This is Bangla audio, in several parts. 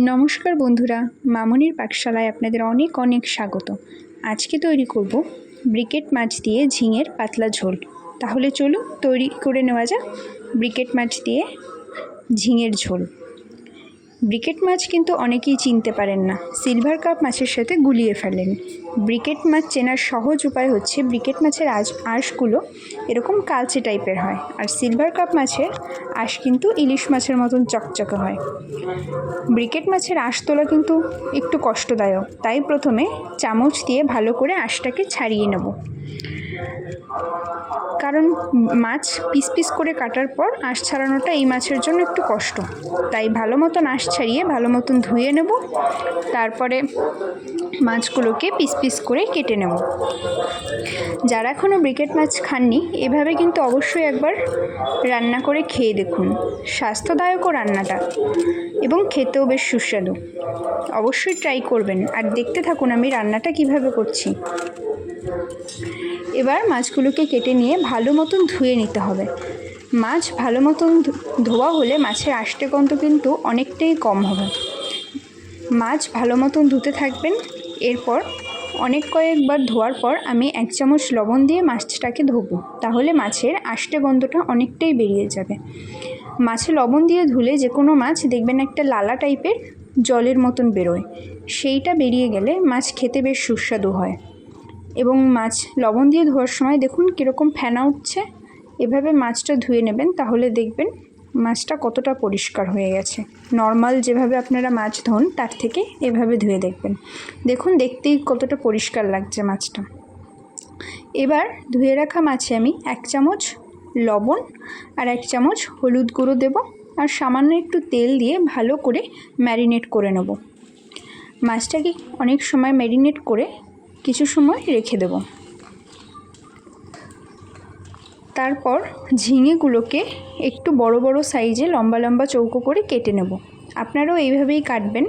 নমস্কার বন্ধুরা, মামনির পাকশালায় আপনাদের অনেক অনেক স্বাগত। আজকে তৈরি করব ব্রিকেট মাছ দিয়ে ঝিঙের পাতলা ঝোল। তাহলে চলুন তৈরি করে নেওয়া যাক ব্রিকেট মাছ দিয়ে ঝিঙের ঝোল। ব্রিকেট মাছ কিন্তু অনেকেই চিনতে পারেন না, সিলভার কাপ মাছের সাথে গুলিয়ে ফেলেন। ব্রিকেট মাছ চেনার সহজ উপায় হচ্ছে ব্রিকেট মাছের আঁশগুলো এরকম কালচে টাইপের হয়, আর সিলভার কাপ মাছের আঁশ কিন্তু ইলিশ মাছের মতন চকচকে হয়। ব্রিকেট মাছের আঁশ তোলা কিন্তু একটু কষ্টদায়ক, তাই প্রথমে চামচ দিয়ে ভালো করে আঁশটাকে ছাড়িয়ে নেব। কারণ মাছ পিস পিস করে কাটার পর আঁশ ছাড়ানোটা এই মাছের জন্য একটু কষ্ট, তাই ভালো মতন আঁশ ছাড়িয়ে ভালো মতন ধুয়ে নেব। তারপরে মাছগুলোকে পিস পিস করে কেটে নেব। যারা এখনও ব্রিকেট মাছ খাননি, এভাবে কিন্তু অবশ্যই একবার রান্না করে খেয়ে দেখুন। স্বাস্থ্যদায়কও রান্নাটা এবং খেতেও বেশ সুস্বাদু। অবশ্যই ট্রাই করবেন আর দেখতে থাকুন আমি রান্নাটা কিভাবে করছি। এবার মাছগুলোকে কেটে নিয়ে ভালো মতন ধুয়ে নিতে হবে। মাছ ভালো মতন ধোয়া হলে মাছের আষ্টে গন্ধ কিন্তু অনেকটাই কম হবে। মাছ ভালো মতন ধুতে থাকবেন। এরপর কয়েকবার ধোয়ার পর আমি 1 চামচ লবণ দিয়ে মাছটাকে ধোবো, তাহলে মাছের আষ্টে গন্ধটা অনেকটাই বেরিয়ে যাবে। মাছে লবণ দিয়ে ধুলে যে কোনো মাছ দেখবেন একটা লালা টাইপের জলের মতন বেরোয়, সেইটা বেরিয়ে গেলে মাছ খেতে বেশ সুস্বাদু হয়। এবং মাছ লবণ দিয়ে ধোয়ার সময় দেখুন কীরকম ফেনা উঠছে। এভাবে মাছটা ধুয়ে নেবেন, তাহলে দেখবেন মাছটা কতটা পরিষ্কার হয়ে গেছে। নর্মাল যেভাবে আপনারা মাছ ধোন তার থেকে এভাবে ধুয়ে দেখবেন, দেখুন দেখতেই কতটা পরিষ্কার লাগছে মাছটা। এবার ধুয়ে রাখা মাছে আমি 1 চামচ লবণ আর 1 চামচ হলুদ গুঁড়ো দেব, আর সামান্য একটু তেল দিয়ে ভালো করে ম্যারিনেট করে নেব। মাছটাকে অনেক সময় ম্যারিনেট করে কিছু সময় রেখে দেব। তারপর ঝিঙেগুলোকে একটু বড় বড় সাইজে লম্বা লম্বা চৌকো করে কেটে নেব। আপনারাও এইভাবেই কাটবেন,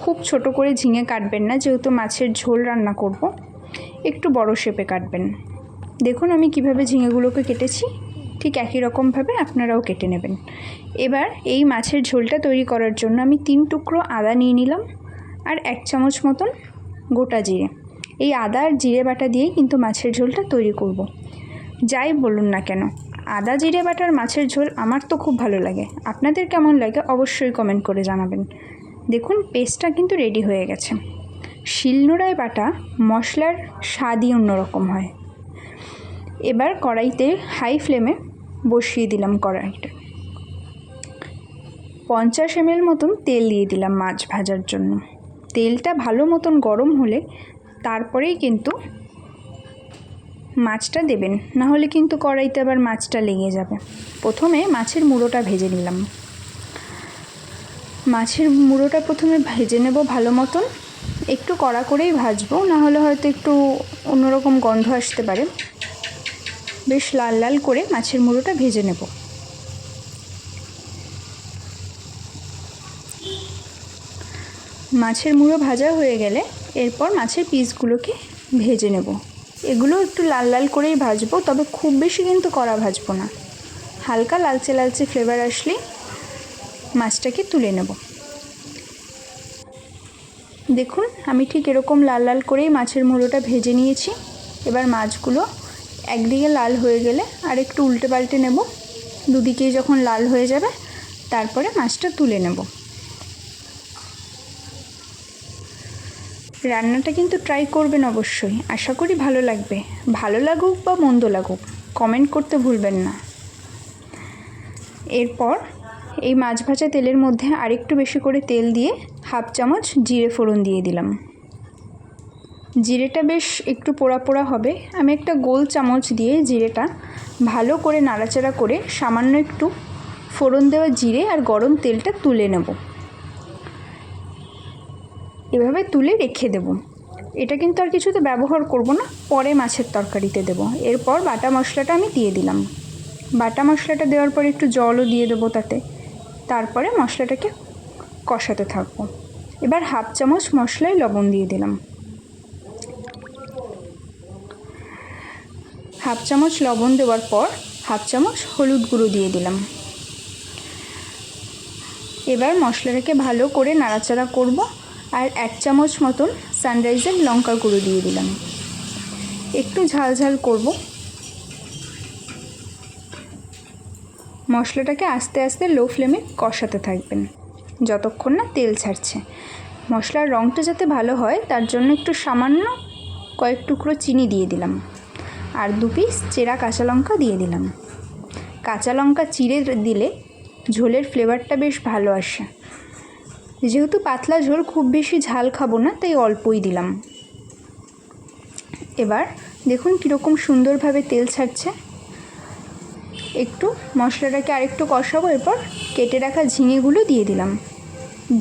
খুব ছোট করে ঝিঙে কাটবেন না, যেহেতু মাছের ঝোল রান্না করব। একটু বড় শেপে কাটবেন। দেখুন আমি কিভাবে ঝিঙেগুলোকে কেটেছি, ঠিক একই রকমভাবে আপনারাও কেটে নেবেন। এবার এই মাছের ঝোলটা তৈরি করার জন্য আমি 3 টুকরো আদা নিয়ে নিলাম, আর 1 চামচ মতন গোটা জিরে। এই আদা আর জিরে বাটা দিয়েই কিন্তু মাছের ঝোলটা তৈরি করব। যাই বলুন না কেন, আদা জিরে বাটার মাছের ঝোল আমার তো খুব ভালো লাগে। আপনাদের কেমন লাগে অবশ্যই কমেন্ট করে জানাবেন। দেখুন পেস্টটা কিন্তু রেডি হয়ে গেছে। শিলনোড়ায় বাটা মশলার স্বাদই অন্যরকম হয়। এবার কড়াইতে হাই ফ্লেমে বসিয়ে দিলাম কড়াইটা। 50 ml মতন তেল দিয়ে দিলাম মাছ ভাজার জন্য। তেলটা ভালো মতন গরম হলে তারপরেই কিন্তু মাছটা দেবেন, না হলে কিন্তু কড়াইতে আবার মাছটা লেগে যাবে। প্রথমে মাছের মুড়োটা ভেজে নিলাম। মাছের মুড়োটা প্রথমে ভেজে নেব ভালো মতন, একটু কড়া করেই ভাজবো, না হলে হয়তো একটু অন্যরকম গন্ধ আসতে পারে। বেশ লাল লাল করে মাছের মুড়োটা ভেজে নেব। মাছের মুড়ো ভাজা হয়ে গেলে এরপর মাছের পিসগুলোকে ভেজে নেব। এগুলো একটু লাল লাল করেই ভাজবো, তবে খুব বেশি কিন্তু কড়া ভাজবো না। হালকা লালচে লালচে ফ্লেভার আসলেই মাছটাকে তুলে নেব। দেখুন আমি ঠিক এরকম লাল লাল করেই মাছের মুড়োটা ভেজে নিয়েছি। এবার মাছগুলো একদিকে লাল হয়ে গেলে আর একটু উল্টে পাল্টে নেব। দুদিকেই যখন লাল হয়ে যাবে তারপরে মাছটা তুলে নেব। রান্নাটা কিন্তু ট্রাই করবেন অবশ্যই, আশা করি ভালো লাগবে। ভালো লাগুক বা মন্দ লাগুক কমেন্ট করতে ভুলবেন না। এরপর এই মাছ ভাজা তেলের মধ্যে আরেকটু বেশি করে তেল দিয়ে 1/2 চামচ জিরে ফোড়ন দিয়ে দিলাম। জিরেটা বেশ একটু পোড়া পোড়া হবে। আমি একটা গোল চামচ দিয়ে জিরেটা ভালো করে নাড়াচাড়া করে সামান্য একটু ফোড়ন দেওয়া জিরে আর গরম তেলটা তুলে নেব। এভাবে তুলে রেখে দেব। এটা কিন্তু আর কিছুতে ব্যবহার করব না, পরে মাছের তরকারিতে দেব। এরপর বাটা মশলাটা আমি দিয়ে দিলাম। বাটা মশলাটা দেওয়ার পর একটু জলও দিয়ে দেবো তাতে। তারপরে মশলাটাকে কষাতে থাকবো। এবার 1/2 চামচ মশলায় লবণ দিয়ে দিলাম। 1/2 চামচ লবণ দেওয়ার পর 1/2 চামচ হলুদ গুঁড়ো দিয়ে দিলাম। এবার মশলাটাকে ভালো করে নাড়াচাড়া করব আর 1 চামচ মতন সানরাইজের লঙ্কার গুঁড়ো দিয়ে দিলাম। একটু ঝাল ঝাল করব। মশলাটাকে আস্তে আস্তে লো ফ্লেমে কষাতে থাকবেন যতক্ষণ না তেল ছাড়ছে। মশলার রঙটা যাতে ভালো হয় তার জন্য একটু সামান্য কয়েক টুকরো চিনি দিয়ে দিলাম আর 2 পিস চেরা কাঁচা লঙ্কা দিয়ে দিলাম। কাঁচা লঙ্কা চিড়ে দিলে ঝোলের ফ্লেভারটা বেশ ভালো আসে। যেহেতু পাতলা ঝোল, খুব বেশি ঝাল খাবো না, তাই অল্পই দিলাম। এবার দেখুন কীরকম সুন্দরভাবে তেল ছাড়ছে। একটু মশলাটাকে আরেকটু কষাবো। এরপর কেটে রাখা ঝিঙেগুলো দিয়ে দিলাম।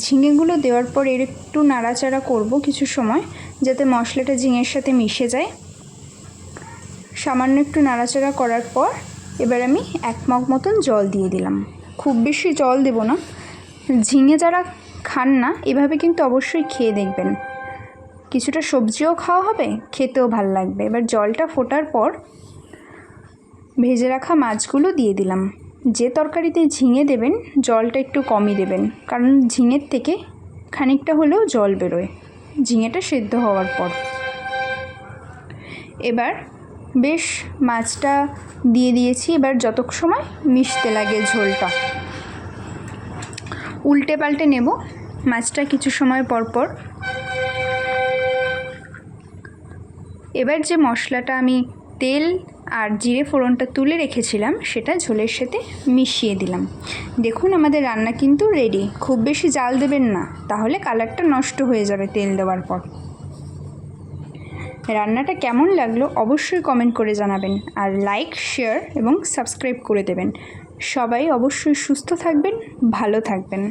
ঝিঙেগুলো দেওয়ার পর এর একটু নাড়াচাড়া করব কিছু সময়, যাতে মশলাটা ঝিঙের সাথে মিশে যায়। সামান্য একটু নাড়াচাড়া করার পর এবার আমি 1 মগ মতন জল দিয়ে দিলাম। খুব বেশি জল দেব না। ঝিঙে যারা খান না এভাবে কিন্তু অবশ্যই খেয়ে দেখবেন, কিছুটা সবজিও খাওয়া হবে, খেতেও ভালো লাগবে। এবার জলটা ফোটার পর ভেজে রাখা মাছগুলো দিয়ে দিলাম। যে তরকারিতে ঝিঙে দেবেন জলটা একটু কমই দেবেন, কারণ ঝিঙের থেকে খানিকটা হলেও জল বেরোয় ঝিঙেটা সেদ্ধ হওয়ার পর। এবার বেশ মাছটা দিয়ে দিয়েছি। এবার যত সময় মিশতে লাগে ঝোলটা উল্টে পাল্টে নেব মাছটা কিছু সময় পর পর। এবার যে মশলাটা আমি তেল আর জিরে ফোড়নটা তুলে রেখেছিলাম সেটা ঝোলের সাথে মিশিয়ে দিলাম। দেখুন আমাদের রান্না কিন্তু রেডি। খুব বেশি জাল দেবেন না, তাহলে কালারটা নষ্ট হয়ে যাবে তেল দেওয়ার পর। রান্নাটা কেমন লাগলো অবশ্যই কমেন্ট করে জানাবেন, আর লাইক, শেয়ার এবং সাবস্ক্রাইব করে দেবেন। সবাই অবশ্যই সুস্থ থাকবেন, ভালো থাকবেন।